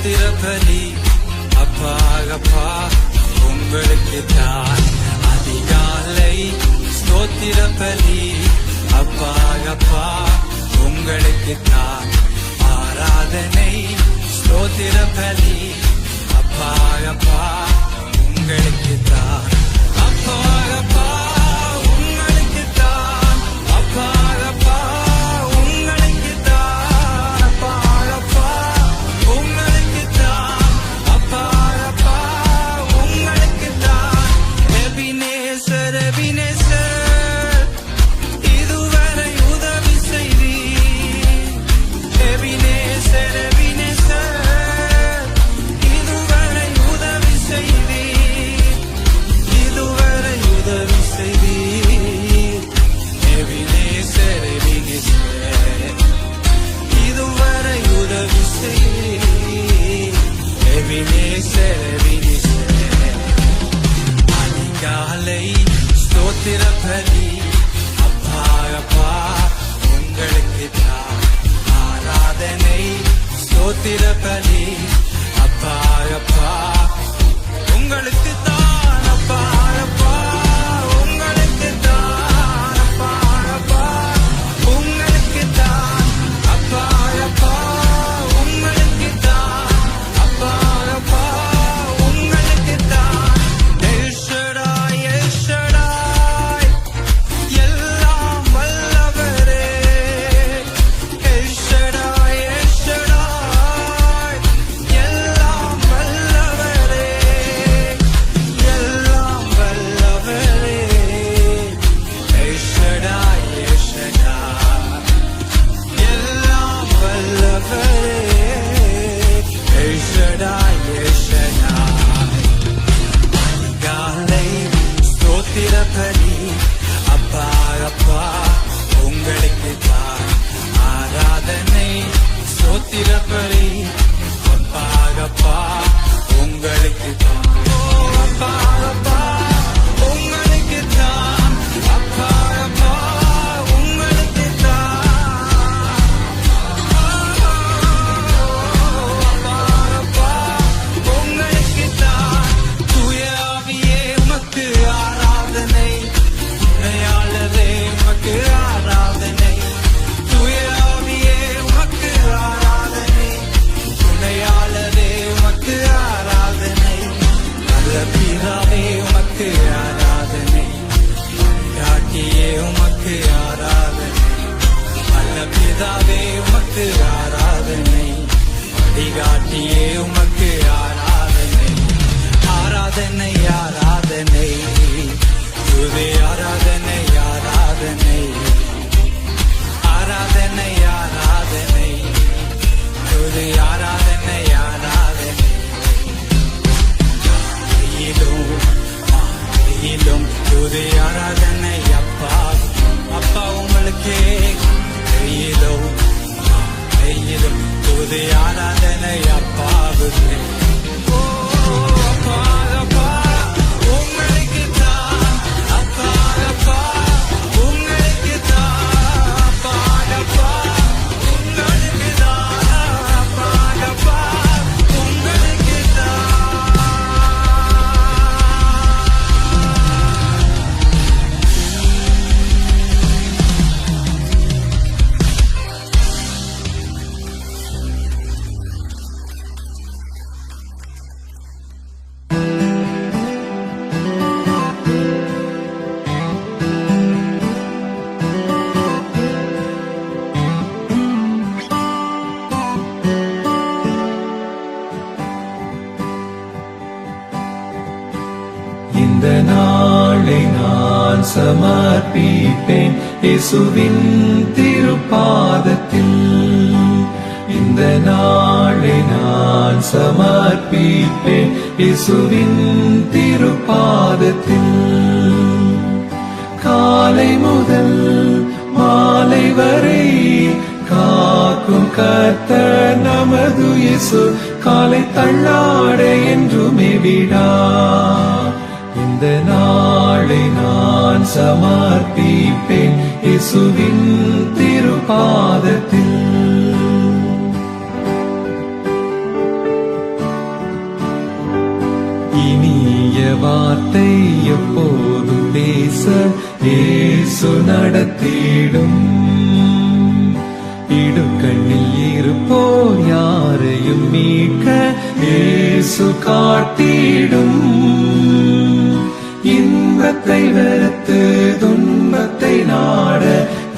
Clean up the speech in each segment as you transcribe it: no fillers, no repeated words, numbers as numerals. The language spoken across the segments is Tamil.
ஸ்தோத்திர பலி அப்பா அப்பா உங்களுக்கு தான் அதிகாலை ஸ்தோத்திர பலி அப்பா அப்பா உங்களுக்கு தான் ஆராதனை ஸ்தோத்திர பலி அப்பா அப்பா உங்களுக்கு தான் அப்பா அப்பா உங்களுக்கு தான் அப்பா அப்பா உங்களுக்கு தான் அப்பா அப்பா உங்களுக்கு தான் அப்பா அப்பா உங்களுக்கு தான் எபினேசர் எபினேசர் இதுவரை உதவி செய்தி எபினேசர் எபினேசர் இதுவரை உதவி செய்தி இதுவரை உதவி செய்தி எபினேசர் எபினேசர் இதுவரை உதவி செய்தி எபினேசர் எபினேசர் அதிகாலை ஸ்தோத்திர பலி அப்பா அப்பா உங்களுக்கு தான் ஆராதனை ஸ்தோத்திர பலி அப்பா அப்பா உங்களுக்கு தான் அப்பா அப்பா உங்களுக்கு தான் அப்பா அப்பா உங்களுக்கு தான் அப்பா அப்பா உங்களுக்கு தான் அப்பா அப்பா உங்களுக்கு தான் எல் ஷடாய் எல் ஷடாய் எல்லாம் வல்லவரே எல் ஷடாய் எல் ஷடாய் எல்லாம் வல்லவரே எல்லாம் வல்லவரே எல் ஷடாய் எல் ஷடாய் எல்லாம் வல்லவரே எல் ஷடாய் எல் ஷடாய் அதிகாலை ஸ்தோத்திர பலி அப்பா அப்பா உங்களுக்கு தான் ஆராதனை ஸ்தோத்திர பலி அப்பா அப்பா உங்களுக்கு தான் அப்பா அப்பா உங்களுக்கு தான் அப்பா அப்பா உங்களுக்கு தான் அப்பா அப்பா உங்களுக்கு தான் தூய ஆவியே உமக்கு ஆராதனை துணையாளரே உமக்கு ஆராதனை தூய ஆவியே உமக்கு ஆராதனை துணையாளரே உமக்கு ஆராதனை நல்ல பிதாவே உமக்கு ஆராதனை காட்டியே உமக்கு ஆராதனை நல்ல பிதாவே உமக்கு ஆராதனை காட்டியே உமக்கு ஆராதனை ஆராதனை ஆராதனை துதி ஆராதனை ஆராதனை ஆராதனை ஆராதனை துதி ஆராதனை ஆராதனை மாலையிலும் துதி ஆராதனை அப்பா அப்பா உங்களுக்கே கையிலும் மாலையிலும் துதி ஆராதனை அப்பாவுக்கு ஓ அப்பா அப்பா உங்களுக்கு தான் அப்பா அப்பா உங்களுக்கு தான் அப்பா அப்பா உங்களுக்கு தான் அப்பா அப்பா உங்களுக்கு தான் இந்த நாளை நான் சமர்ப்பிப்பேன் இயேசுவின் திருப்பாதத்தில். இந்த நாளை நான் சமர்ப்பிப்பேன் இயேசுவின் திருப்பாதத்தில். காலை முதல் மாலை வரை காக்கும் கர்த்தர் நமது இயேசு. காலை தள்ளாட என்றுமே விடா. இந்த நாளை நான் சமர்ப்பிப்பேன் இயேசுவின் திருப்பாதத்தில். வார்த்தை எப்போதும் பேச இயேசு நடத்திடும். இடுக்கண்ணில் இருப்போர் யாரையும் மீட்க இயேசு காட்டிடும். இன்பத்தை வெறுத்து துன்பத்தை நாட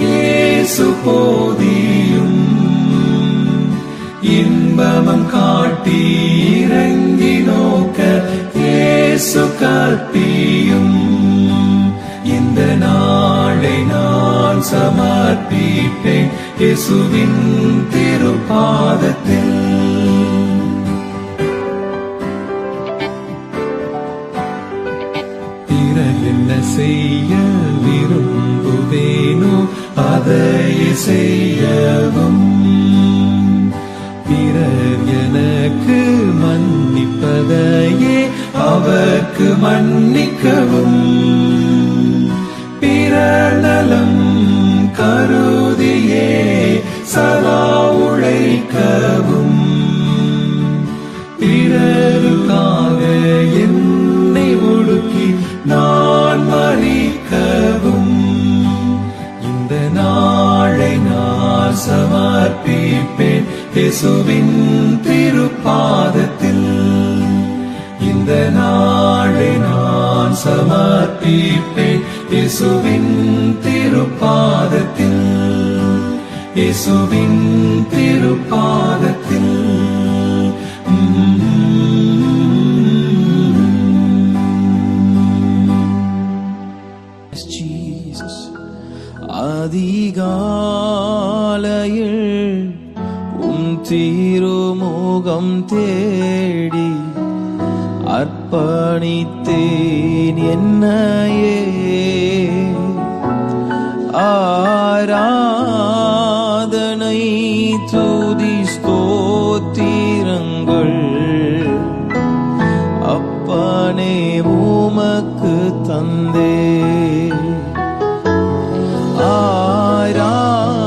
இயேசு போதியும். இன்பமம் காட்டி இறங்கி நோக்க இயேசு கற்பியும். இந்த நாளை நான் சமர்ப்பிப்பேன் இயேசுவின் திருப்பாதத்தில். பிறர் என்ன செய்ய விரும்புவேனோ அதையே செய்யவும். பிறர் எனக்கு மன்னிப்பதையே அவர்க்கு மன்னிக்கவும். பிறர் நலம் கருதியே சதா உழைக்கவும். பிறருக்காக என்னை ஒடுக்கி நான் மறிக்கவும். இந்த நாளை நான் சமர்ப்பிப்பேன் இயேசுவின் திருப்பாதத்தில். இந்த நாளை நான் சமர்ப்பிப்பேன் இயேசுவின் திருப்பாதத்தில். இயேசுவின் திருப்பாதத்தில். அதிகாலையில் திருமுகம் தேடி அர்ப்பணித்தேன் என்னையே. ஆராதனை துதி ஸ்தோத்திரங்கள் அப்பனே உமக்கு தந்தே.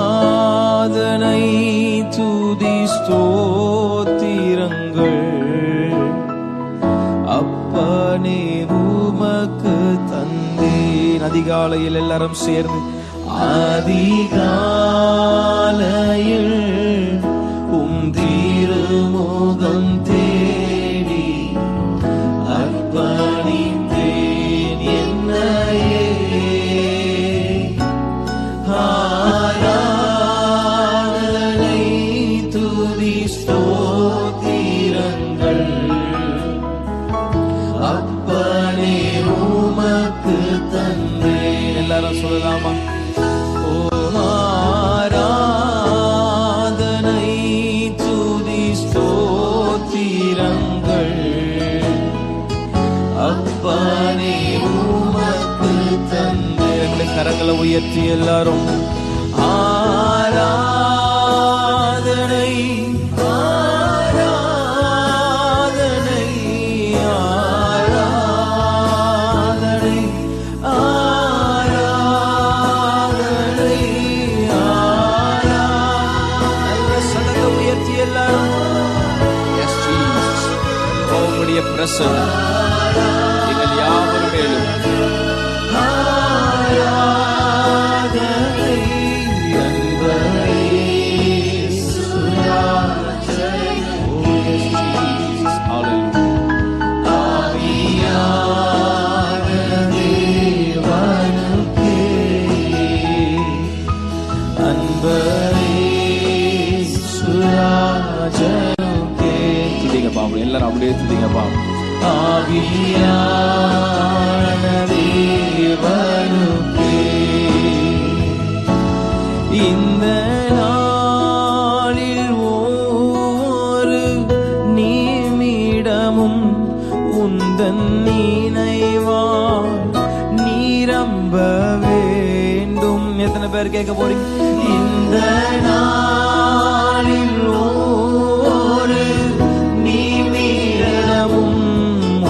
ஆராதனை துதி ஸ்தோத்திரங்கள் அப்பனே உமக்கு தந்தேன். அதிகாலையில் எல்லாரும் சேர்ந்து அதிகாலையில் திருமுகம் தேடி அர்ப்பணித்தேன் என்னையே. ஆராதனை துதி ஸ்தோத்திரங்கள் அப்பனே உமக்கு தந்தேன். எல்லாரும் சொல்லலாமா? ஆராதனை துதி ஸ்தோத்திரங்கள் அப்பனே உமக்கு தந்தேன். கரங்களை உயர்த்தி எல்லாரும் ஆராதனை ஆராதனை ஆராதனை ஆராதனை ஆராதனை. சத்தத்தை உயர்த்தி எல்லாரும் எஸ் ஜீசஸ் உம்முடைய பிரசன்னம் எங்கள் யாவர் மேலும். எல்லாரும் அப்படியே துதிங்க பாவம். ஆவியான தேவனுக்கே இந்த நாளில் ஒவ்வொரு நிமிடமும் உந்தன் நினைவால் நிரம்ப வேண்டும். எத்தனை பேர் கேட்க போறீங்க? இந்த நாளில் ஒவ்வொரு நிமிடமும்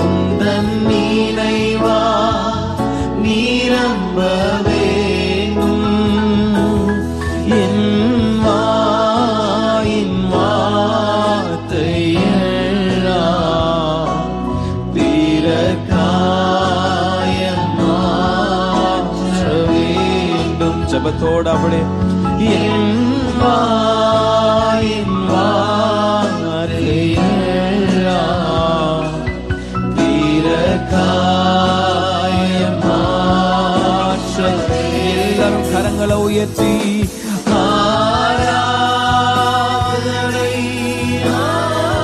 உந்தன் நினைவால் நிரம்ப வேண்டும். என் வாயின் வார்த்தை எல்லாம் பிறக்காய் சத்தத்தோடு அப்படியே என் வாயின் வார்த்தையெல்லாம் பிறகாய மாற்ற. எல்லாரும் கரங்களை உயர்த்தி ஆராதனை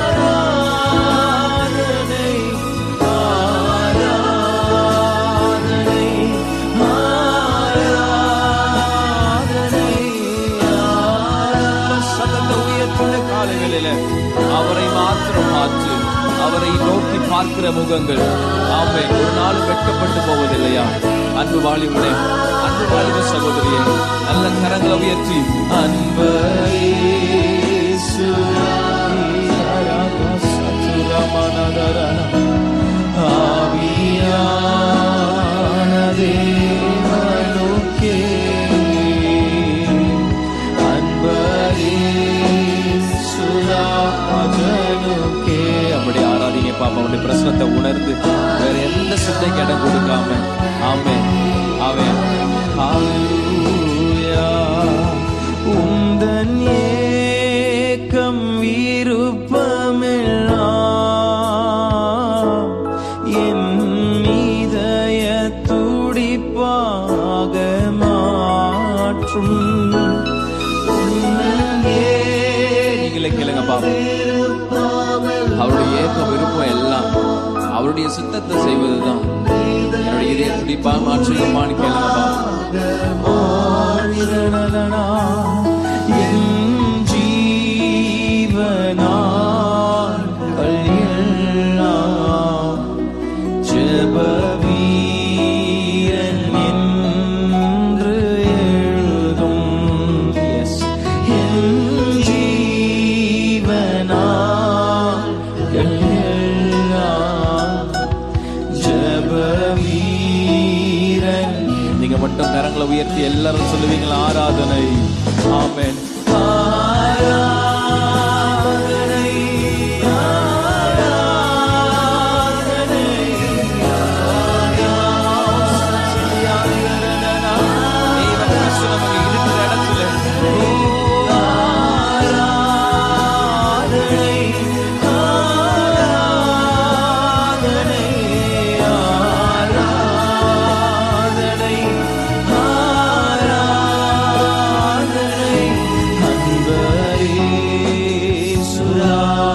ஆராதனை ஆராதனை ஆராதனை. சத்தத்தை உயர்த்துள்ள காலைகளில அவரை மாத்திரம் மாற்று. அவரை நோக்கி பார்க்கிற முகங்கள் ஆமென் ஒரு நாளும் வெட்கப்பட்டு போவதில்லையா? அன்பு வாலிபனே, அன்பு வாலிப சகோதரியே, நல்ல கரங்களை உயர்த்தி அப்படி ஆராதிங்க பாப்பா. அவனுடைய பிரச்சனத்தை உணர்ந்து வேற எந்த சிந்தைக்கு இடம் கொடுக்காம ஆமென் ஆமென். ஹல்லேலூயா. உந்தன் ஏக்கம் விருப்பமெல்லாம் என் இதய துடிப்பாக மாற்றும். நீங்களே கேளுங்க பாப்பா. அவருடைய ஏக்கம் விருப்பம் எல்லாம் அவருடைய சித்தத்தை செய்வதுதான் என்னுடைய இதய துடிப்பா மாற்றுமான்னு கேளுங்கப்பா. என் ஜீவனால் எல்லாம் ஜெப வீரன் என்று எழுதும். என் ஜீவனால் ஜெப வீரன். நீங்க மட்டும் கரங்களை உயர்த்தி எல்லாரும் சொல்லுவீங்களா? ஆராதனை ஆமென். ஆராதனை ஆராதனை இருக்கிற இடத்துல ஆராதனை ஆராதனை ஆராதனை ஆராதனை.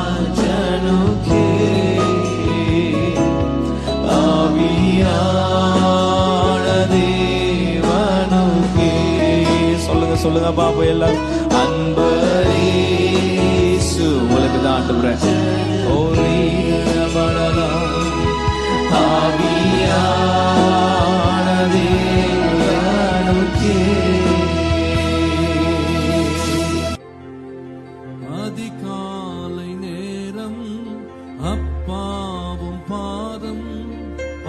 அன்பரேசுராஜனுக்கே ஆவியான தேவனுக்கே. சொல்லுங்க சொல்லுங்க பாப்பா எல்லாரும். அன்பரேசு உங்களுக்கு தான் ஆண்டவரே. ஆவியான தேவனுக்கே. அதிகாலை நேரம் அப்பாவும் பாதம்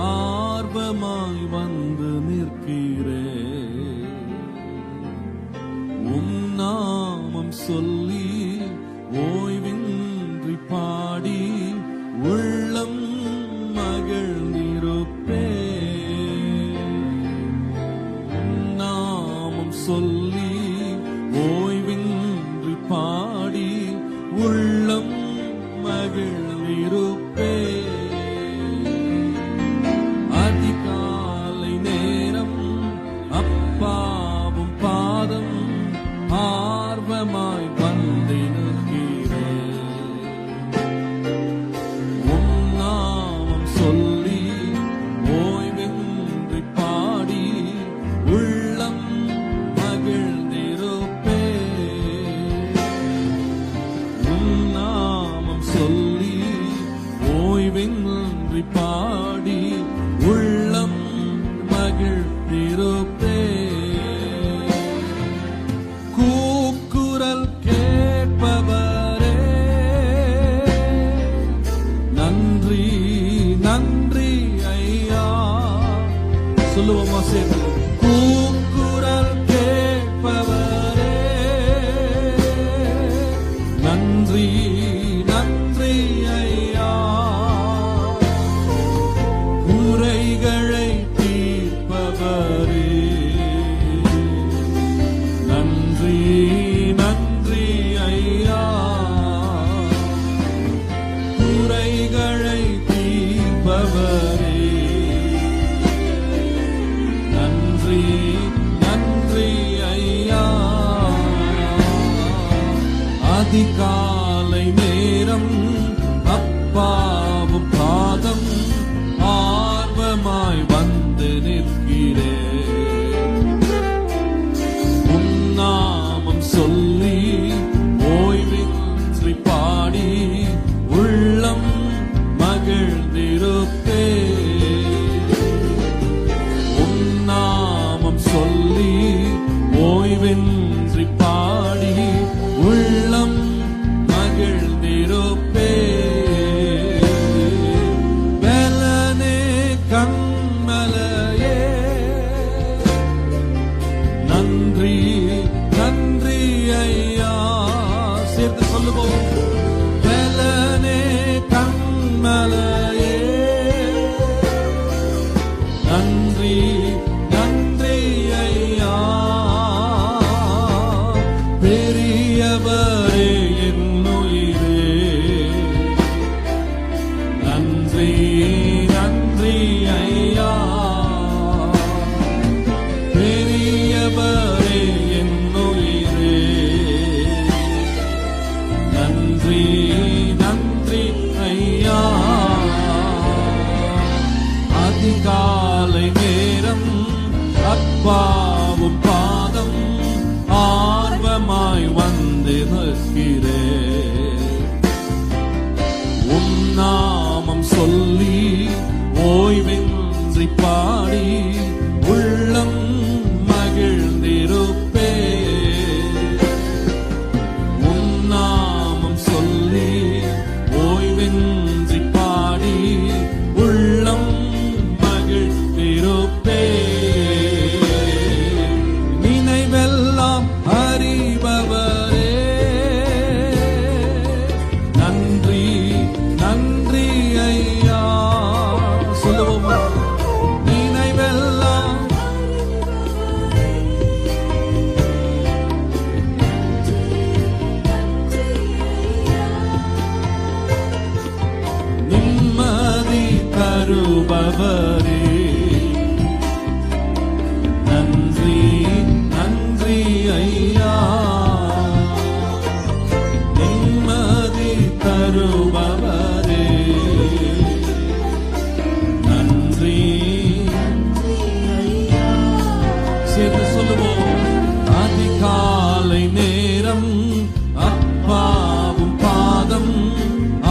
ஆர்வமாய் வந்து நிற்கிறேன். உம் நாமம் சொல்லி ஓய்வின்றி பாடி உள்ளம் மகிழ்ந்திருப்பேன். உம் நாமம் சொல்லி ஓய்வின்றி பாடி உள்ளம் மகிழ்ந்திருப்பேன். அதிகாலை நேரம் அப்பாவும் பாதம் ஆர்வமாய் வந்து நிற்கிறேன். உம் நாமம் சொல்லி ஓய்வின்றி பாடி உள்ளம் மகிழ்ந்திருப்பேன். உம் நாமம் சொல்லி ஓய்வின்றி பாடி உள்ளம் மகிழ்ந்திருப்பேன். கூக்குரல் கேட்பவரே நன்றி நன்றி ஐயா. சொல்லுவோமா சேர்ந்து? கூக்குரல் கேட்பவரே நன்றி நன்றி ஐயா. குறைகளை தீர்ப்பவரே தருபவரே, நன்றி நன்றி ஐயா. அதிகாலை நேரம் அப்பாவும் பாதம் ஆர்வமாய் வந்து நிற்கிறேன். உன் நாமம் சொல்லி ஓய்வின்றி பாடி உள்ளம் மகிழ்ந்திருப்பே. உன் நாமம் சொல்லி ஓய்வின்றி பாடி உள்ளம் மகிழ்ந்திருப்பே. பலனே கண்மலையே, நன்றி நன்றி ஐயா. சேர்த்து சொல்லுவோம். பலனே கண்மலையே, நன்றி நன்றி ஐயா. பெரியவரே என் உயிரே, நன்றி நன்றி ஐயா. பெரியவரே என் உயிரே, நன்றி நன்றி ஐயா. அதிகாலை நேரம் அப்பாவும் பாதம் ஆர்வமாய் வந்து நிற்கிறேன். உன் நாமம் சொல்லி ஓய்வின்றி பாடி உள்ளம் மகிழ்ந்திருப்பே. உன் நாமம் சொல்லி ஓய்வின்றி பாடி உள்ளம் மகிழ்ந்திருப்பே. நினைவெல்லாம் அறிபவரே, நன்றி நன்றி ஐயா. சொல்லுவோமா? நினைவெல்லாம் நிம்மதி தருபவரே, நன்றி நன்றி ஐயா. நிம்மதி தருபவரே, நன்றி. சேர்ந்து சொல்லுவோம். அதிகாலை நேரம் அப்பாவும் பாதம்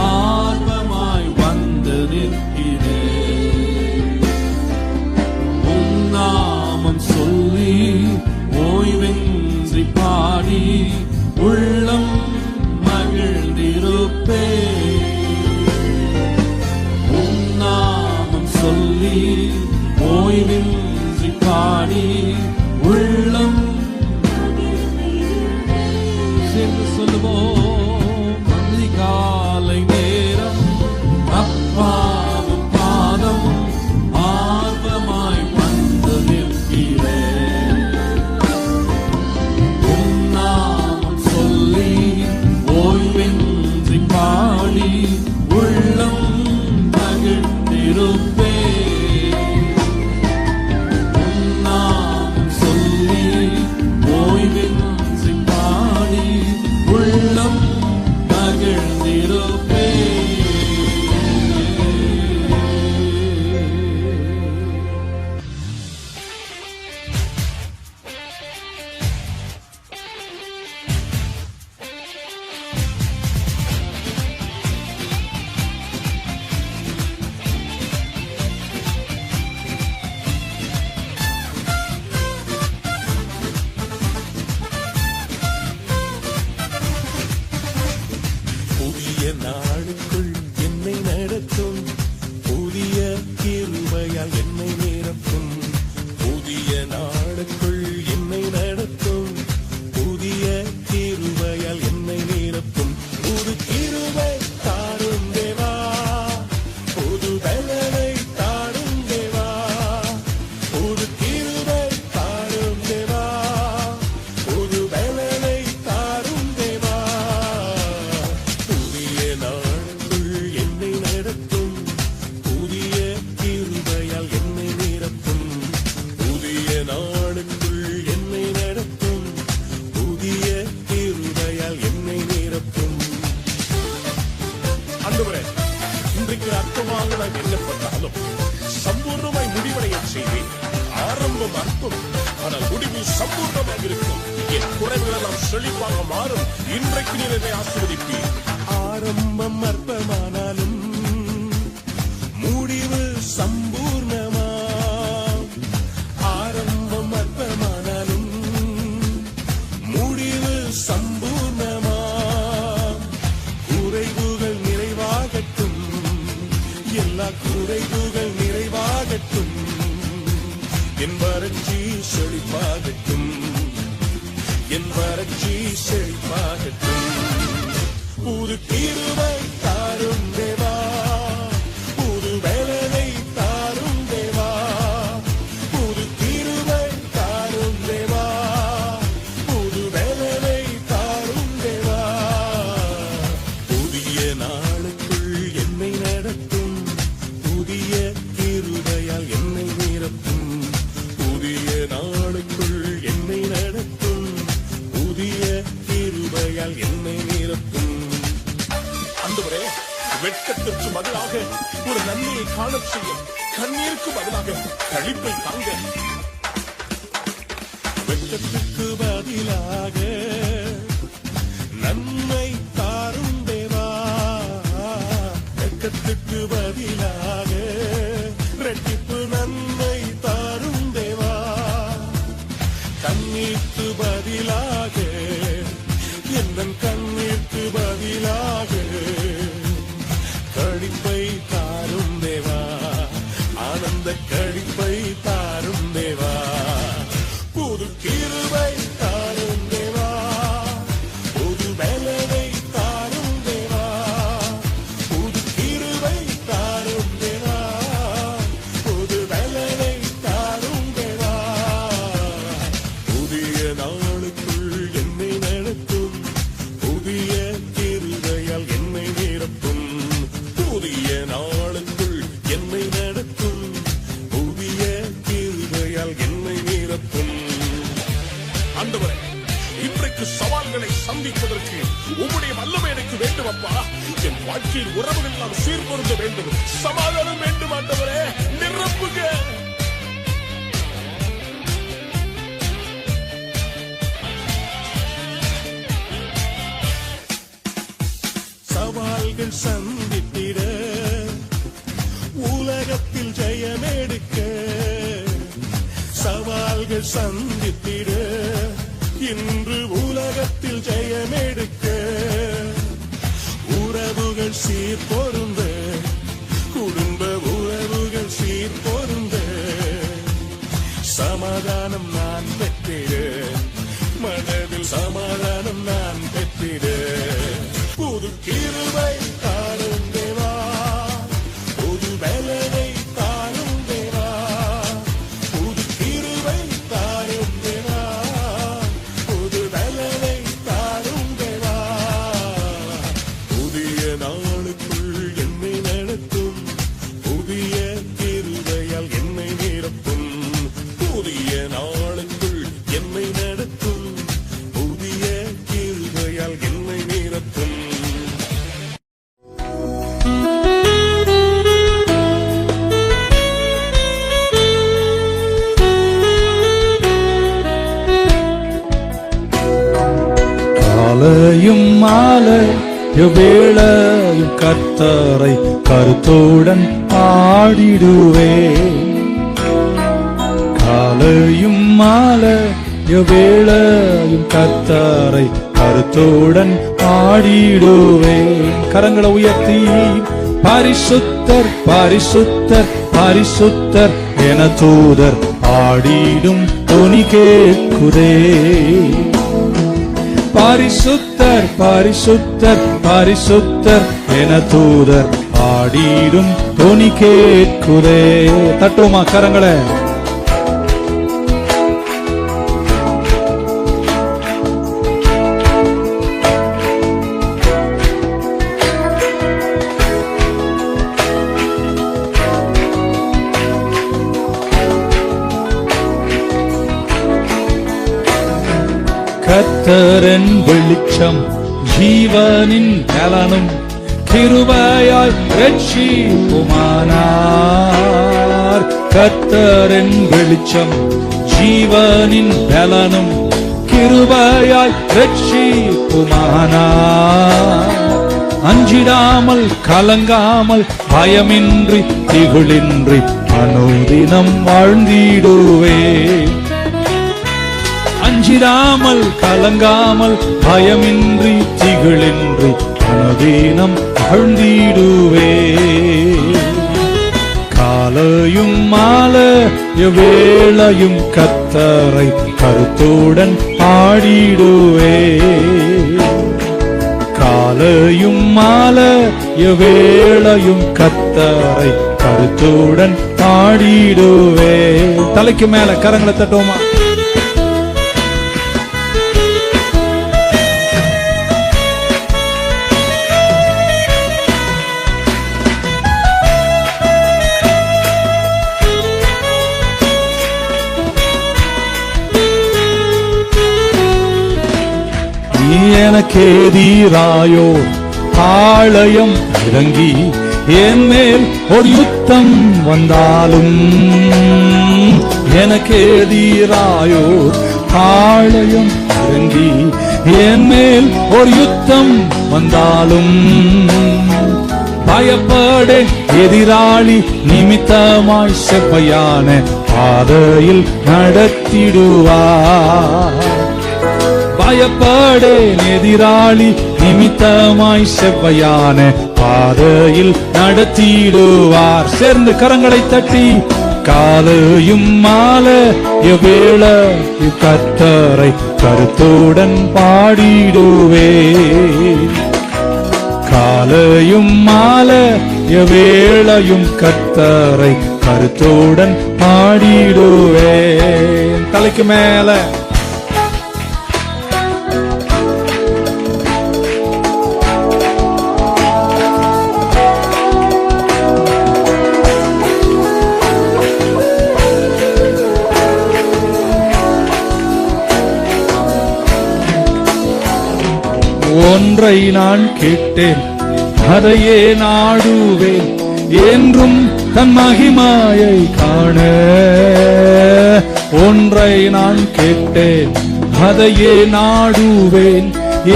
ஆர்வமாய் வந்து நிற்கிறேன். உன் நாமம் சொல்லி ஓய்வின்றி பாடி உள்ளம் மகிழ்ந்திருப்பே. உன் நாமம் சொல்லி ஓய்வின்றி பாடி உள்ளம் சேர்ந்து சொல்லுவோம். அதிகாலை நேரம் அப்பாவும் பாதம் ஆர்வமாய் வந்து நிற்கிறேன். உன் நாமம் சொல்லி ஓய்வின்றி பாடி உள்ளம் மகிழ்ந்திருப்பே. உன் நாமம் சொல்லி ஓய்வின்றி பாடி உள்ளம் மகிழ்ந்திருப்பே. புதிய நாளுக்கு ஆண்டவரே, இன்றைக்கு அற்பமாக நான் எண்ணப்பட்டாலும் சம்பூர்ணமாய் முடிவடைய செய்வேன். ஆரம்பம் அற்பம், ஆனால் முடிவு சம்பூர்ணமாக இருக்கும். என் குறைவுகள் எல்லாம் செழிப்பாக மாறும். இன்றைக்கு நீர் என்னை ஆசீர்வதிப்பீர். ஆரம்பம் அற்பமானாலும் முடிவு சம்பூர்ணமா. ஆரம்பம் அற்பமானாலும் முடிவு சம்பூர்ணமா. குறைவுகள் நிறைவாகட்டும், எல்லா குறைவுகள் நிறைவாகட்டும். என் வறட்சி செழிப்பாகட்டும், என் வறட்சி செழிப்பாகட்டும். புது கிருபை தாரும் தேவா, புது வேலனை தாரும் தேவா. புது கிருபை தாரும் தேவா, புது வேலனை தாரும் தேவா. புதிய நாளுக்குள் என்னை நடத்தும், புதிய கிருபையால் என்னை நிரப்பும். புதிய நாளுக்குள் என்னை நடத்தும், புதிய கிருபையால் என்னை நிரப்பும். ஆண்டவரே, வெட்கத்திற்கு பதிலாக ஒரு நன்மையை காணச் செய்யும், கண்ணீருக்கு பதிலாக கழிப்பை தாங்க. வெட்கத்திற்கு பதிலாக நன்மை தாரும் தேவா. வெட்கத்திற்கு பதிலாக இரட்டிப்பு நன்மை தாரும் தேவா. கண்ணீருக்கு பதிலாக, என் கண்ணீருக்கு பதிலாக கழிப்பை தாரும் தேவா. ஆனந்த கழிப்பை தாரும் தேவா. புது கிருபை தாரும் தேவா, புது வேலனை தாரும் தேவா. புது கிருபை தாரும் தேவா, புது வேலனை தாரும் தேவா. புதிய நாளுக்குள் என்னை நடத்தும், புதிய கிருபையால் என்னை நிரப்பும். புதிய நாளுக்குள் என்னை நடத்தும், புதிய கிருபையால் என்னை நிரப்பும். ஆண்டவரே, இன்றைக்கு சவால்களை சந்திப்பதற்கு உம்முடைய வல்லமை எனக்கு வேண்டும் அப்பா. என் வாழ்க்கையில் உறவுகள் எல்லாம் சீர்பொருந்த வேண்டும், சமாதானம் வேண்டும். ஆண்டவரே, நிரப்புக. சவால்கள் சந்தித்திட, உலகத்தில் ஜெயமெடுக்க. சவால்கள் சந்தித்திட, இன்று உலகத்தில் ஜெயமெடுக்க. உறவுகள் சீர்பொருந்த, குடும்ப உறவுகள் சீர்பொருந்த. சமாதானம் நான் பெற்றிட, மனதில் சமாதானம் நான் பெற்றிட. புது கிருபை தாரும் தேவா, புது வேலனை தாரும் தேவா. புது கிருபை தாரும் தேவா, புது வேலனை தாரும் தேவா. புதிய நாளுக்குள் என்னை நடத்தும், புதிய கிருபையால் என்னை நிரப்பும். புதிய நாளுக்குள் என்னை நடத்தும், புதிய கிருபையால் என்னை நிரப்பும். காலையும் மாலையும் வேளையும் கர்த்தரை கருத்துடன் ஆடிடுவே. காலையும் மாலையும் வேளையும் கர்த்தரை கருத்துடன் ஆடிடுவே. கரங்களை உயர்த்தி பரிசுத்தர் பரிசுத்தர் பரிசுத்தர் என தூதர் ஆடிடும் துணி கேட்குதே. பரிசுத்தர் பரிசுத்தர் பரிசுத்தர் என தூதர் ஆடிடும் துணி கேட்குதே. தட்டுமா கரங்களை. கர்த்தரின் வெளிச்சம் ஜீவனின் பலனும் கிருபையாய் ரட்சிப்புமானார். கர்த்தரின் வெளிச்சம் ஜீவனின் பலனும் கிருபையாய் ரட்சிப்புமானார். அஞ்சிடாமல் கலங்காமல் பயமின்றி திகிலின்றி அனுதினம் வாழ்ந்திடுவே. அஞ்சிடாமல் கலங்காமல் பயமின்றி திகிலின்றி அனுதினம் வாழ்ந்திடுவே. காலையும் மாலையும் வேளையும் கர்த்தரை கருத்துடன் பாடிடுவே. காலையும் மாலையும் வேளையும் கர்த்தரை கருத்துடன் பாடிடுவே. தலைக்கு மேல கரங்களை தட்டுவோமா? எனக்கேதீராயோ பாளையம் இறங்கி என் மேல் ஒரு யுத்தம் வந்தாலும், எனக்கேதீராயோ பாளையம் இறங்கி என் மேல் ஒரு யுத்தம் வந்தாலும், பயப்படேன் எதிராளி நிமித்தமாய் செவ்வையான பாதையில் நடத்திடுவார். பயப்படேன் எதிராளி நிமித்தமாய் செவ்வையான பாதையில் நடத்திடுவார். சேர்ந்து கரங்களை தட்டி காலையும் மாலையும் வேளையும் கர்த்தரை கருத்துடன் பாடிடுவே. காலையும் மாலையும் வேளையும் கர்த்தரை கருத்துடன் பாடிடுவே. தலைக்கு மேல ஒன்றை நான் கேட்டேன் அதையே நாடுவேன் என்றும் தன் மகிமையை காண. ஒன்றை நான் கேட்டேன் அதையே நாடுவேன்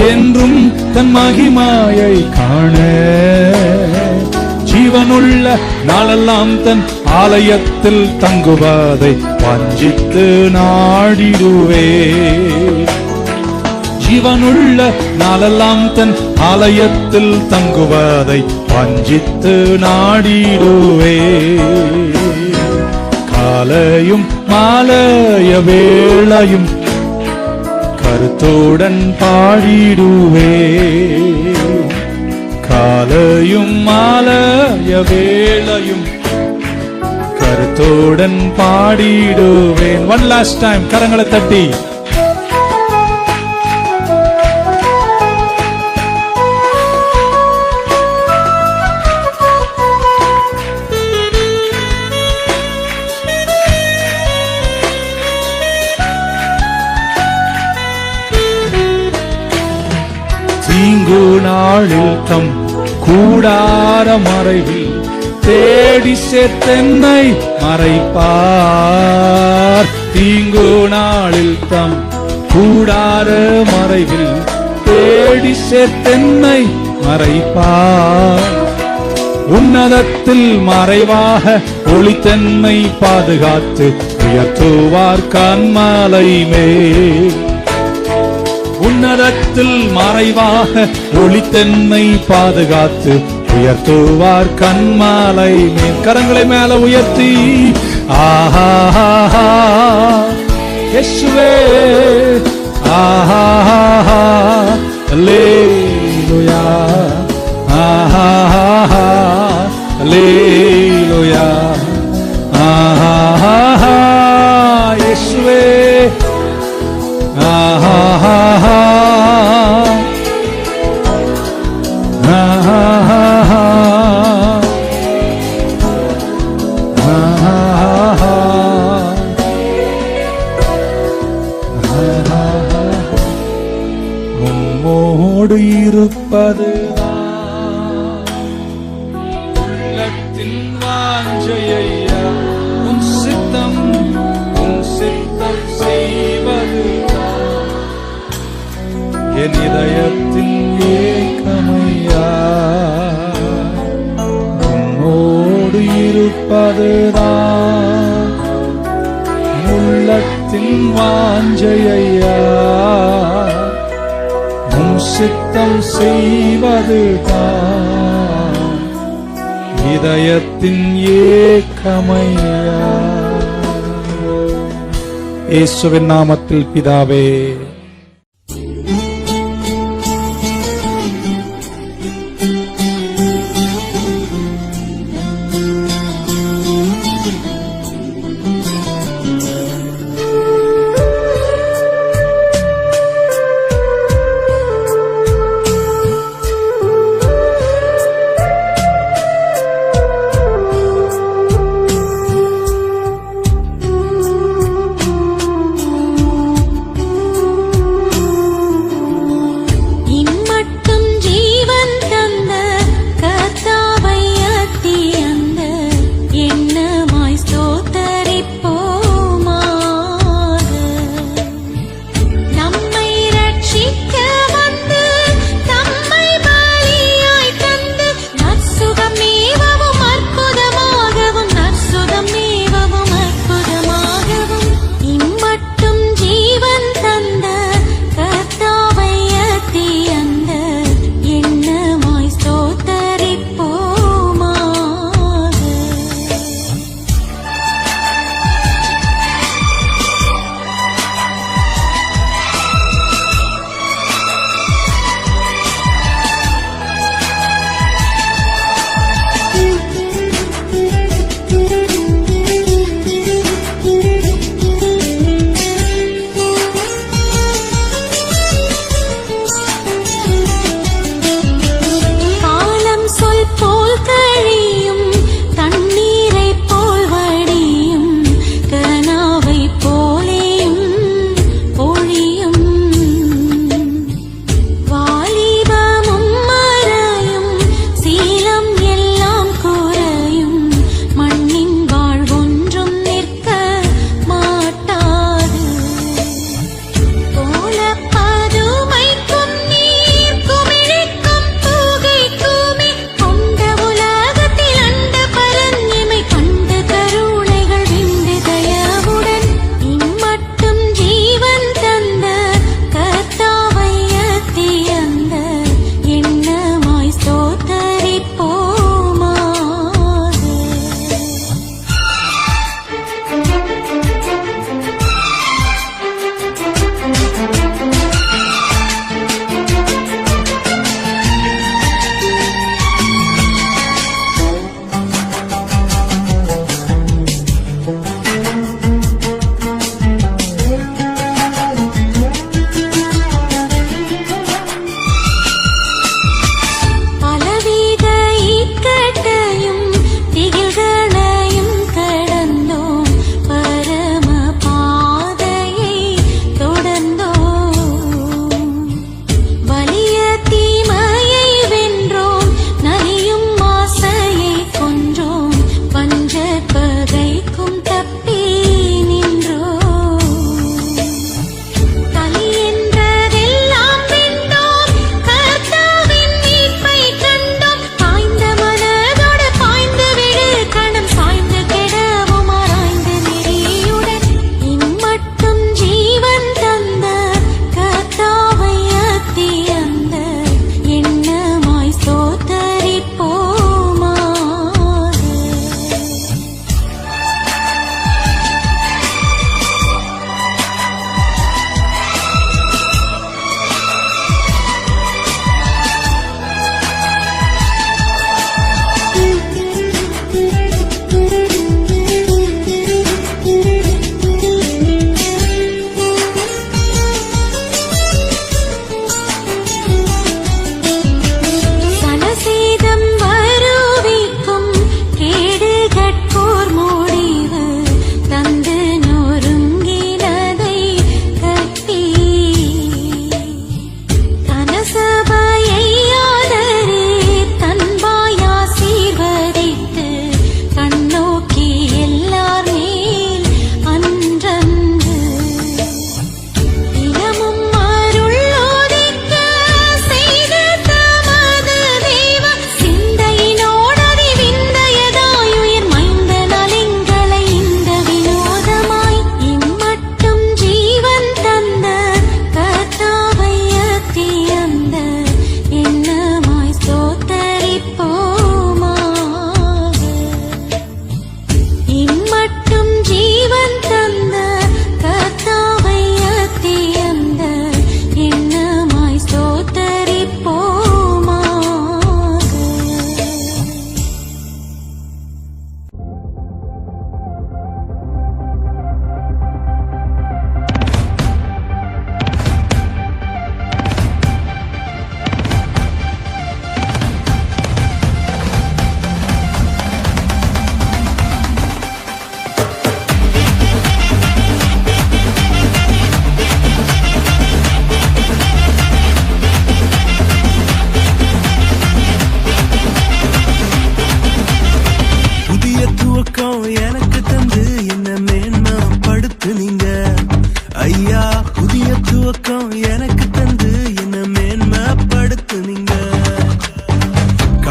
என்றும் தன் மகிமையை காண. ஜீவனுள்ள நாளெல்லாம் தன் ஆலயத்தில் தங்குவதை வஞ்சித்து நாடிடுவே. ஜீவனுள்ள நாளெல்லாம் தன் ஆலயத்தில் தங்குவதை வஞ்சித்து நாடிடுவே. காலையும் மாலையும் வேளையும் கருத்துடன் பாடிடுவே. காலையும் மாலையும் வேளையும் கருத்துடன் பாடிடுவேன். ஒன் லாஸ்ட் டைம் கரங்களை தட்டி தீங்கு நாளில் தம் கூடார மறைவில் தேடி சேர்த்தென்னை மறைப்பார். தீங்கு நாளில் தம் கூடார மறைவில் தேடி சேர்த்தென்னை மறைப்பார். உன்னதத்தில் மறைவாக ஒளித்தன்மை பாதுகாத்து உயர்த்துவார் கன்மலை மேல். உன்னதத்தில் மறைவாக ஒளித்தன்மை பாதுகாத்து உயர்த்துவார் கன்மலை மேல். கரங்களை மேல உயர்த்தி ஆஹா இயேசுவே ஆஹா அல்லேலூயா ஆஹா அல்லேலூயா ஆஹா இயேசுவே ஆஹா உம்மோடு இருப்பதுதான் என் இதயத்தின் ஏக்கமையா உன்னோடு இருப்பதுதான் உள்ளத்தின் வாஞ்சையா உம் சித்தம் செய்வதுதான் இதயத்தின் ஏக்கமையா. இயேசுவின் நாமத்தில் பிதாவே.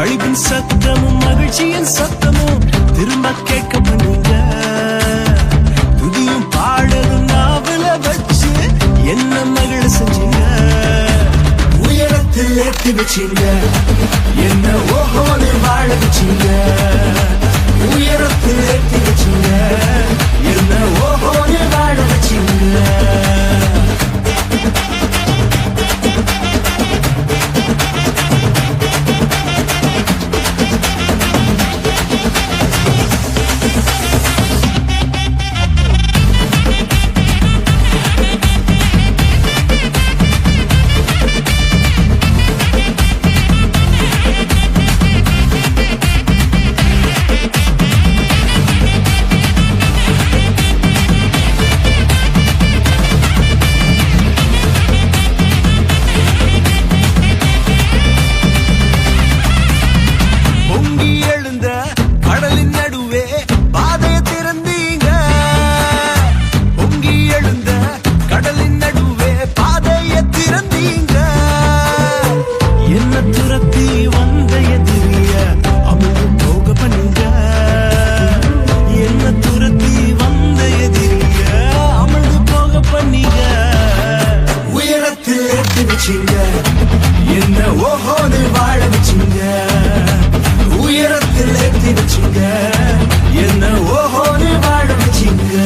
அழிவின் சத்தமும் மகிழ்ச்சியின் சத்தமும் திரும்ப கேட்க பண்ணுங்க. துதியும் பாடலும் நாவல வச்சு என்ன மகிழ செஞ்சீங்க. உயரத்தில் ஏற்றி வச்சீங்க, என்ன ஓஹோன்னு வாழ வச்சீங்க. உயரத்தில் ஏற்றி வச்சீங்க, என்ன ஓஹோன்னு வாழ வச்சீங்க. என்ன ஓஹோன்னு வாழ வச்சீங்க. உயரத்தில் ஏற்றி வச்சீங்க, என்ன ஓஹோன்னு வாழ வச்சீங்க.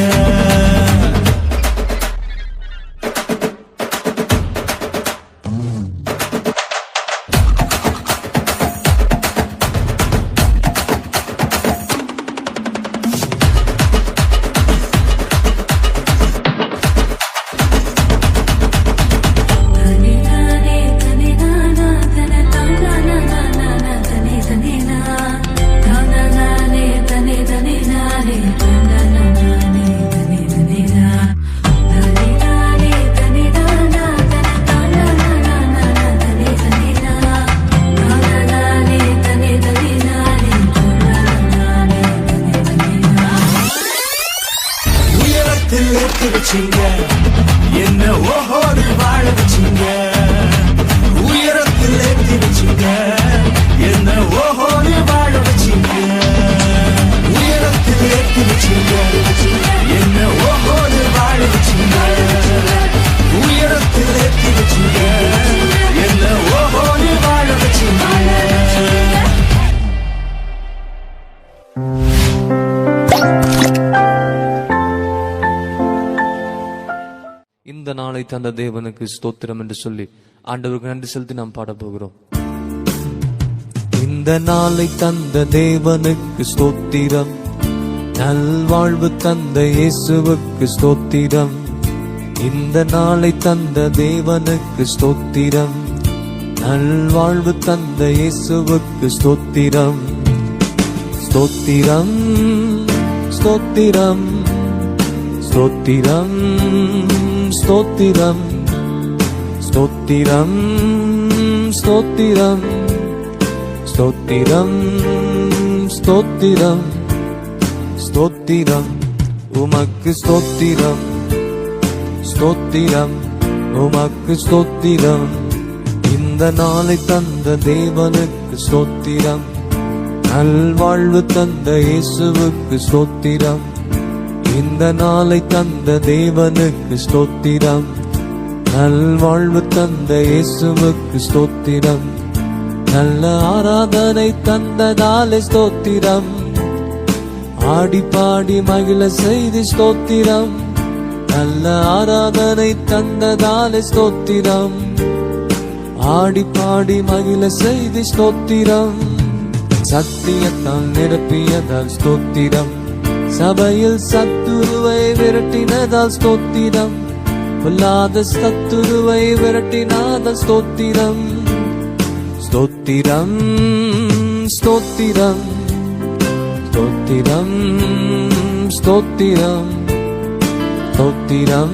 ஏற்றி வச்சீங்க, என்ன ஓஹோன்னு வாழ வச்சீங்க. உயரத்தில் ஏற்றி வச்சீங்க, என்ன ஓஹோன்னு வாழ வச்சீங்க. உயரத்தில் ஏற்றி வச்சீங்க, என்ன ஓஹோன்னு வாழ வச்சீங்க. உயரத்தில் ஏற்றி வச்சீங்க, என்ன ஓஹோன்னு வாழ வச்சீங்க. இந்த நாளை தந்த தேவனுக்கு ஸ்தோத்திரம் என்று சொல்லி ஆண்டவருக்கு நன்றி செலுத்தி நாம் பாட போகிறோம். இந்த நாளை தந்த தேவனுக்கு ஸ்தோத்திரம், நல்வாழ்வு தந்த இயேசுவுக்கு ஸ்தோத்திரம். இந்த நாளை தந்த தேவனுக்கு ஸ்தோத்திரம், நல்வாழ்வு தந்த இயேசுவுக்கு ஸ்தோத்திரம். ஸ்தோத்திரம் ஸ்தோத்திரம் ஸ்தோத்திரம் ஸ்தோத்திரம் ஸ்தோத்திரம் ஸ்தோத்திரம் ஸ்தோத்திரம் ஸ்தோத்திரம் ஸ்தோத்திரம் உமக்கு ஸ்தோத்திரம். ஸ்தோத்திரம் உமக்கு ஸ்தோத்திரம். இந்த நாளை தந்த தேவனுக்கு ஸ்தோத்திரம், நல்வாழ்வு தந்த இயேசுவுக்கு ஸ்தோத்திரம். இந்த நாளை தந்த தேவனுக்கு ஸ்தோத்திரம், நல்வாழ்வு தந்த இயேசுவுக்கு ஸ்தோத்திரம். நல்ல ஆராதனை தந்ததாலே ஸ்தோத்திரம், ஆடி பாடி மகிழ செய்தி ஸ்தோத்திரம். நல்ல ஆராதனை தந்ததாலே ஸ்தோத்திரம், ஆடி பாடி மகிழ செய்தி ஸ்தோத்திரம். சத்தியத்தால் நிரப்பியதால் ஸ்தோத்திரம், சபையில் சத்துருவை விரட்டினதால் ஸ்தோத்திரம். பொல்லாத சத்துருவை விரட்டினாதால் ஸ்தோத்திரம். ஸ்தோத்திரம் ஸ்தோத்திரம் ஸ்தோத்திரம் ஸ்தோத்திரம் ஸ்தோத்திரம்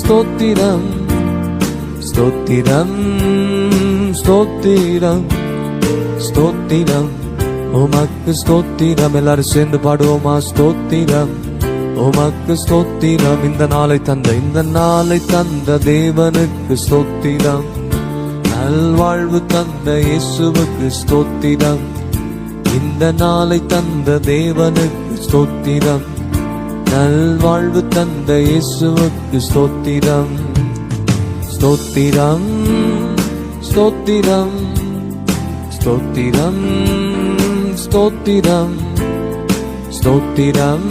ஸ்தோத்திரம் ஸ்தோத்திரம் ஸ்தோத்திரம் ஸ்தோத்திரம் உமக்கு ஸ்தோத்திரம். எல்லாரும் சேர்ந்து பாடுவோமா? ஸ்தோத்திரம் உமக்கு ஸ்தோத்திரம். இந்த நாளை தந்த தேவனுக்கு ஸ்தோத்திரம், நல்வாழ்வு தந்த இயேசுவுக்கு ஸ்தோத்திரம். இந்த நாளை தந்த தேவனுக்கு ஸ்தோத்திரம். நல்வாழ்வு தந்த இயேசுவுக்கு ஸ்தோத்திரம். ஸ்தோத்திரம் ஸ்தோத்திரம் ஸ்தோத்திரம் ஸ்தோத்திரம் ஸ்தோத்திரம்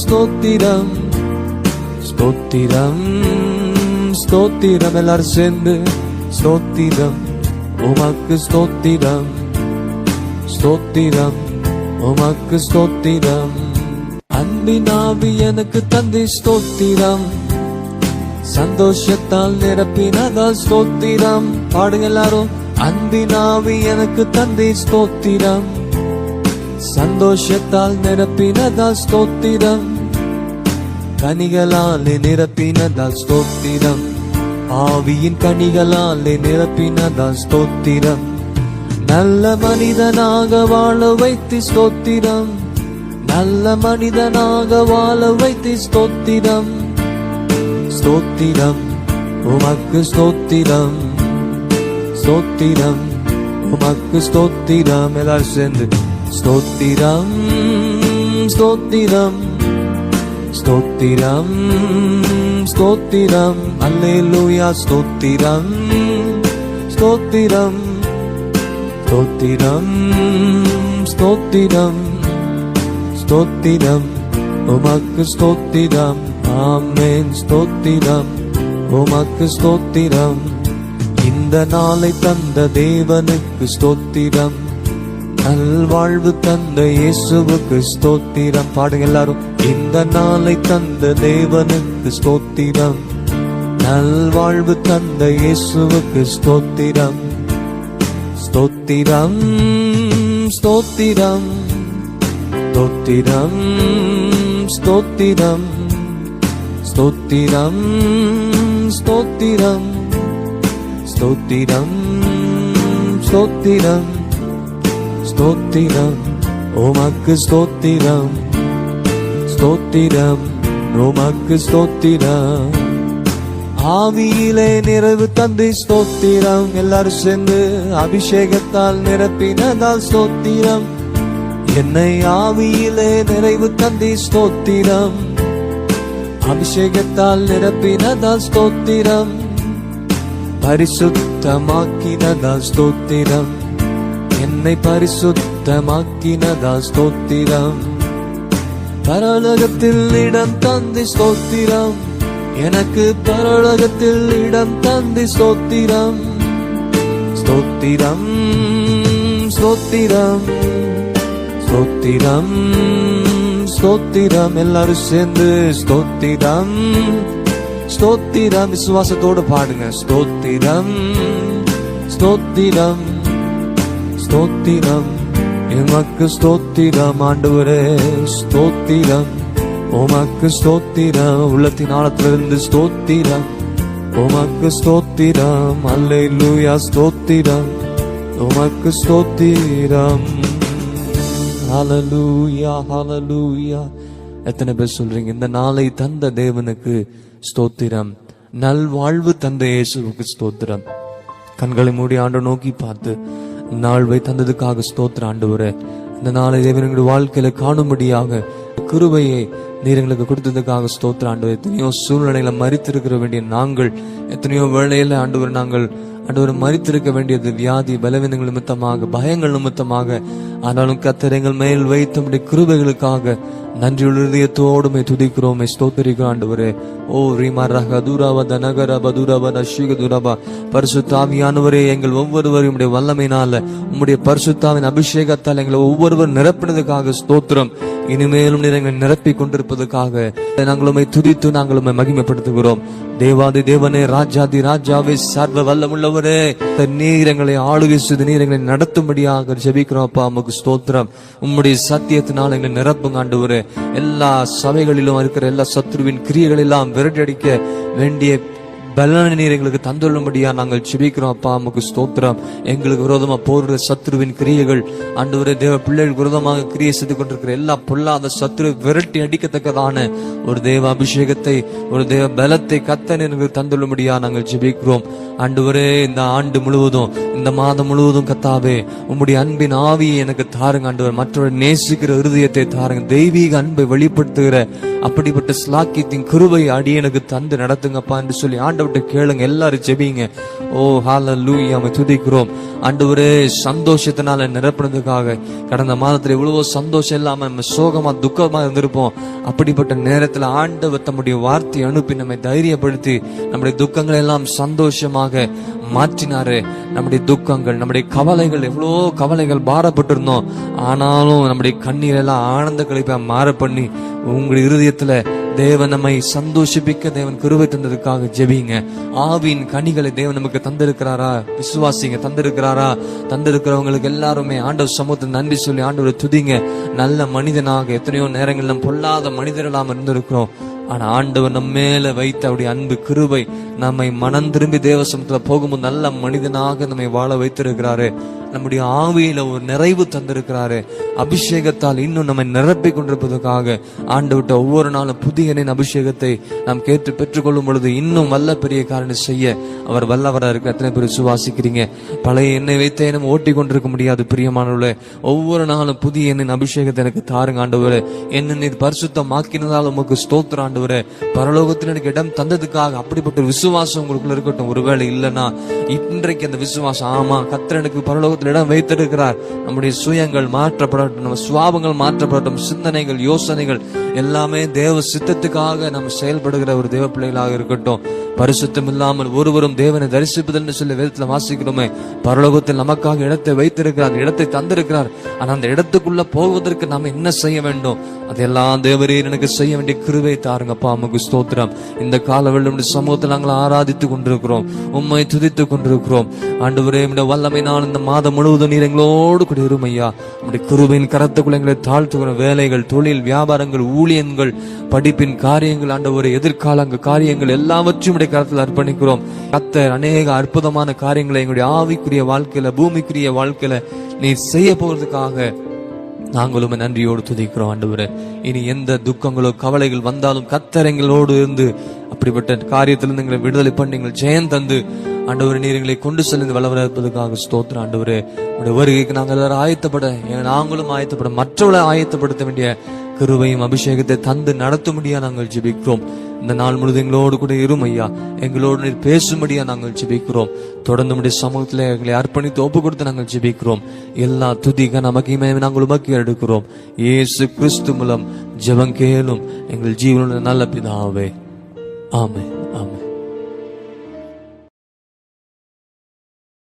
ஸ்தோத்திரம் ஸ்தோத்திரம் ஸ்தோத்திரம். எல்லாரும் சேர்ந்து ஸ்தோத்திரம் உமக்கு ஸ்தோத்திரம். ஸ்தோத்திரம் உமக்கு ஸ்தோத்திரம். அன்பினாவி எனக்கு தந்தை ஸ்தோத்திரம். சந்தோஷத்தால் நிரப்பினதால் ஸ்தோத்திரம். பாடுங்க எல்லாரும். அன்பினாவி எனக்கு தந்தை ஸ்தோத்திரம். சந்தோஷத்தால் நிரப்பினதால் ஸ்தோத்திரம். கனிகளாலே நிரப்பினதால் ஸ்தோத்திரம். ஆவியின் கனிகளாலே நிரப்பினதால் ஸ்தோத்திரம். நல்ல மனிதனாக வாழ வைத்து ஸ்தோத்திரம். நல்ல மனிதனாக வாழ வைத்து ஸ்தோத்திரம். ஸ்தோத்திரம் உமக்கு ஸ்தோத்திரம். ஸ்தோத்திரம் உமக்கு ஸ்தோத்திரம். எல்லாரும் சேர்ந்து ஸ்தோத்திரம் ஸ்தோத்திரம் ஸ்தோத்திரம் ஸ்தோத்திரம். அல்லேலூயா. ஸ்தோத்திரம் ஸ்தோத்திரம் ஸ்தோத்திரம் ஸ்தோத்திரம் ஸ்தோத்திரம் உமக்கு ஸ்தோத்திரம். ஆமென். ஸ்தோத்திரம் உமக்கு ஸ்தோத்திரம். இந்த நாளை தந்த தேவனுக்கு ஸ்தோத்திரம். நல்வாழ்வு தந்த இயேசுவுக்கு ஸ்தோத்திரம். பாடுங்க எல்லாரும். இந்த நாளை தந்த தேவனுக்கு ஸ்தோத்திரம். நல்வாழ்வு தந்த இயேசுவுக்கு ஸ்தோத்திரம். ஸ்தோத்திரம் ஸ்தோத்திரம் ஸ்தோத்திரம் ஸ்தோத்திரம் ஸ்தோத்திரம் ஸ்தோத்திரம் ஸ்தோத்திரம் ஸ்தோத்திரம் ஸ்தோத்திரம் உமக்கு ஸ்தோத்திரம். ஸ்தோத்திரம் உமக்கு ஸ்தோத்திரம். ஆவியிலே நிறைவு தந்தை ஸ்தோத்திரம். எல்லாரும் சேர்ந்து அபிஷேகத்தால் நிரப்பினதால் ஸ்தோத்திரம். என்னை ஆவியிலே நிறைவு தந்தை ஸ்தோத்திரம். அபிஷேகத்தால் நிரப்பினதால் ஸ்தோத்திரம். பரிசுத்தமாக்கினதால் ஸ்தோத்திரம். என்னை பரிசுத்தமாக்கினதால் ஸ்தோத்திரம். பரலோகத்தில் இடம் தந்தை ஸ்தோத்திரம். எனக்கு பரலோகத்தில் இடம் தந்தை ஸ்தோத்திரம். ஸ்தோத்திரம் ஸ்தோத்திரம் ஸ்தோத்திரம் ஸ்தோத்திரம். எல்லாரும் சேர்ந்து ஸ்தோத்திரம் ஸ்தோத்திரம். விசுவாசத்தோடு பாடுங்க. ஸ்தோத்திரம் ஸ்தோத்திரம் ஸ்தோத்திரம் எமக்கு ஸ்தோத்திரம். ஆண்டவரே ஸ்தோத்திரம் உமக்கு ஸ்தோத்திரம். உள்ளத்தின் ஆழத்திலிருந்து ஸ்தோத்திரம் உமக்கு ஸ்தோத்திரம். அல்லேலூயா. ஸ்தோத்திரம் உமக்கு ஸ்தோத்திரம். ஹல்லேலூயா ஹல்லேலூயா. எத்தனை பேர் சொல்றீங்க இந்த நாளை தந்த தேவனுக்கு ஸ்தோத்திரம். நல்வாழ்வு தந்த இயேசுவுக்கு ஸ்தோத்திரம். கண்களை மூடி ஆண்டவரை நோக்கி பார்த்து நாள்வை தந்ததுக்காக ஸ்தோத்திரம் ஆண்டவரே. இந்த நாளை தேவனுடைய வாழ்க்கையில காணும்படியாக கிருபையை நீர் எங்களுக்கு கொடுத்ததுக்காக ஸ்தோத்திரம் ஆண்டவரே. எத்தனையோ சூழ்நிலையில மரித்திருக்கிற வேண்டிய நாங்கள், எத்தனையோ வேளையில ஆண்டவர் நாங்கள் ஆண்டவர் மரித்திருக்க வேண்டியது வியாதி பலவீனங்கள் நிமித்தமாக, பயங்கள் நிமித்தமாக. ஆனாலும் கர்த்தர் எங்கள் மேல் வைத்த கிருபைகளுக்காக நன்றியுள்ள இதயத்தோடுமே துதிக்கிறோமே ஸ்தோத்திரிக்கிறோம் ஆண்டவரே. ஓ ரீமா ரக தூராவத நகர பதுரவத ஷீக துரபா. பரிசுத்தாவியானவரே, எங்கள் ஒவ்வொருவரையும் உடைய வல்லமையினால உம்முடைய பரிசுத்தாவின் அபிஷேகத்தால் எங்களை ஒவ்வொருவர் நிரப்பினதுக்காக ஸ்தோத்திரம். இனிமேலும் நீர் எங்களை நிரப்பி கொண்டிருப்பதற்காக நாங்களுமே துதித்து நாங்களுமே மகிமைப்படுத்துகிறோம். தேவாதி தேவனே, ராஜாதி ராஜாவே, சர்வ வல்லமுள்ளவரே, நீர் எங்களை ஆளுகை செய்து நீர் எங்களை நடத்தும்படியாக ஜெபிக்கிறோம் அப்பா. உமக்கு ஸ்தோத்திரம். உம்முடைய சத்தியத்தினால் எங்களை நிரப்புங்க ஆண்டவரே. எல்லா சபைகளிலும் இருக்கிற எல்லா சத்ருவின் கிரியைகள் எல்லாம் விரட்டடிக்க வேண்டிய பலனை நீர் எங்களுக்கு தந்துள்ளும்படியா நாங்கள் ஜெபிக்கிறோம் அப்பா. உமக்கு ஸ்தோத்திரம். எங்களுக்கு விரோதமா போடுற சத்துருவின் கிரியைகள் ஆண்டவரே, தேவ பிள்ளைகளுக்கு விரோதமாக கிரியை செய்து கொண்டிருக்கிற எல்லா பொல்லாத சத்துரு விரட்டி அடிக்கத்தக்கதான ஒரு தேவ அபிஷேகத்தை, ஒரு தேவ பலத்தை கர்த்தர் எங்களுக்கு தந்துள்ளும்படியா நாங்கள் ஜெபிக்கிறோம் ஆண்டவரே. இந்த ஆண்டு முழுவதும், இந்த மாதம் முழுவதும் கர்த்தாவே, உம்முடைய அன்பின் ஆவியை எனக்கு தாருங்க ஆண்டவர். மற்றவரை நேசிக்கிற இருதயத்தை தாருங்க. தெய்வீக அன்பை வெளிப்படுத்துகிற அப்படிப்பட்ட ஸ்லாக்கியத்தின் கிருபை அடி எனக்கு தந்து நடத்துங்கப்பா என்று சொல்லி ஆண்டவர்கிட்ட கேளுங்க. எல்லாரும் ஜெபிங்க. ஓ ஹல்லேலூயா, உம்மை துதிக்கிறோம் ஆண்டவரே. சந்தோஷத்தினால நிரப்புனதுக்காக, கடந்த மாதத்துல எவ்வளவோ சந்தோஷம் இல்லாம நம்ம சோகமா துக்கமா இருந்திருப்போம். அப்படிப்பட்ட நேரத்துல ஆண்டவர் தம்முடைய வார்த்தையை அனுப்பி நம்மை தைரியப்படுத்தி நம்முடைய துக்கங்களை எல்லாம் சந்தோஷமாக மாற்றினாரு. நம்முடைய துக்கங்கள், நம்முடைய கவலைகள், எவ்வளோ கவலைகள் பாரப்பட்டிருந்தோம், ஆனாலும் நம்முடைய கண்ணீர் எல்லாம் ஆனந்த கழிப்பா மாற பண்ணி உங்களுடைய இருதயத்துல தேவன் நம்மை சந்தோஷிப்பிக்க தேவன் கிருபை தந்ததுக்காக ஜெபிங்க. ஆவியின் கனிகளை தேவன் நமக்கு தந்திருக்கிறாரா? விசுவாசிங்க. தந்திருக்கிறவங்களுக்கு எல்லாருமே ஆண்டவர் சமூகத்தில் நன்றி சொல்லி ஆண்டவரை துதிங்க. நல்ல மனிதனாக எத்தனையோ நேரங்கள் நம்ம பொல்லாத மனிதர்களாம் இருந்திருக்கிறோம். ஆனா ஆண்டவர் நம்ம மேல வைத்த அவருடைய அன்பு கிருபை நம்மை மனம் திரும்பி தேவ சமூகத்துல போகும்போது நல்ல மனிதனாக நம்மை வாழ வைத்திருக்கிறாரு. நம்முடைய ஆவியில ஒரு நிறைவு தந்திருக்கிறாரு. அபிஷேகத்தால் இன்னும் நம்மை நிரப்பி கொண்டிருப்பதற்காக ஆண்டவர்கிட்ட ஒவ்வொரு நாளும் புதிய அபிஷேகத்தை நாம் கேட்டு பெற்றுக்கொள்ளும் பொழுது இன்னும் வல்ல பெரிய காரியம் செய்ய அவர் வல்லவரா இருக்க எத்தனை பேர் விசுவாசிக்கிறீங்க? பழைய எண்ணெய் வைத்த நம்ம ஓட்டி கொண்டிருக்க முடியாது பிரியமானவர்களே. ஒவ்வொரு நாளும் புதிய எண்ணெய் அபிஷேகத்தை எனக்கு தாருங்க ஆண்டவரே. என்ன நீர் பரிசுத்தமாக்கினதால் உமக்கு ஸ்தோத்திரம் ஆண்டவரே. பரலோகத்தில் எனக்கு இடம் தந்ததுக்காக அப்படிப்பட்ட விசுவாசம் உங்களுக்குள்ள இருக்கட்டும். ஒருவேளை இல்லைன்னா இன்றைக்கு அந்த விசுவாசம், ஆமா கர்த்தர் எனக்கு பரலோகத்தில் இடம் வைத்திருக்கிறார். நம்முடைய சுயங்கள் மாற்றப்படட்டும், நம்ம சுவாபங்கள் மாற்றப்படட்டும், சிந்தனைகள் யோசனைகள் எல்லாமே தேவ சித்தத்துக்காக நம்ம செயல்படுகிற ஒரு தேவ பிள்ளைகளாக இருக்கட்டும். பரிசுத்தம் இல்லாமல் ஒருவரும் தேவனை தரிசிப்பதில்லை சொல்லி வேதத்துல வாசிக்கிறோமே. பரலோகத்தில் நமக்காக இடத்தை வைத்திருக்கிறார், இடத்தை தந்திருக்கிறார். ஆனா அந்த இடத்துக்குள்ள போவதற்கு நாம என்ன செய்ய வேண்டும்? அதெல்லாம் தேவரே எனக்கு செய்ய வேண்டிய கிருபை தாருங்கப்பா. உமக்கு ஸ்தோத்திரம். இந்த காலவெளியுடைய சமூகத்தில் நாங்கள் ஆராதித்து கொண்டிருக்கிறோம், உம்மை துதித்து கொண்டிருக்கிறோம் ஆண்டவரே. வல்லமை நான் இந்த மாதம் முழுவதும் நீர் எங்களோடு கூட இருமையா. உடைய கிருபையின் கரத்துக்குள்ள எங்களை தாழ்த்துக்கிறோம். வேலைகள், தொழில், வியாபாரங்கள், ஊழியங்கள், படிப்பின் காரியங்கள், ஆண்டவரே எதிர்கால காரியங்கள் எல்லாவற்றையும் உடைய கரத்தில் அர்ப்பணிக்கிறோம். கர்த்தர் அநேக அற்புதமான காரியங்களை எங்களுடைய ஆவிக்குரிய வாழ்க்கையில, பூமிக்குரிய வாழ்க்கையில நீர் செய்ய போறதுக்காக நாங்களும் நன்றியோடு துதிக்கிறோம் ஆண்டவரே. இனி எந்த துக்கங்களோ கவலைகள் வந்தாலும் கர்த்தர் எங்களோடு இருந்து அப்படிப்பட்ட காரியத்திலிருந்து எங்களை விடுதலை பண்ணி எங்கள் ஜெயம் தந்து ஆண்டவரே நீர் எங்களை கொண்டு செல்லுங்க வல்லவராக இருப்பதற்காக ஸ்தோத்திரம் ஆண்டவரே. உடைய வருகைக்கு நாங்கள் எல்லாரும் ஆயத்தப்பட, நாங்களும் ஆயத்தப்பட, மற்றவர்களை ஆயத்தப்படுத்த வேண்டிய கிருபையும் அபிஷேகத்தை தந்து நடத்தும்படியா நாங்கள் ஜெபிக்கிறோம். இந்த நாள் முழுவதும் எங்களோடு கூட இரும் ஐயா. எங்களோடு நீர் பேசும்படியா நாங்கள் ஜெபிக்கிறோம். தொடர்ந்து உடைய சமூகத்தில் எங்களை அர்ப்பணித்து ஒப்பு கொடுத்து நாங்கள் ஜெபிக்கிறோம். எல்லா துதிக நமக்கு நாங்கள் உமக்கு எடுக்கிறோம். இயேசு கிறிஸ்து மூலம் ஜெபம் கேளும் எங்கள் ஜீவனுள்ள நல்ல பிதாவே. ஆமென், ஆமென்.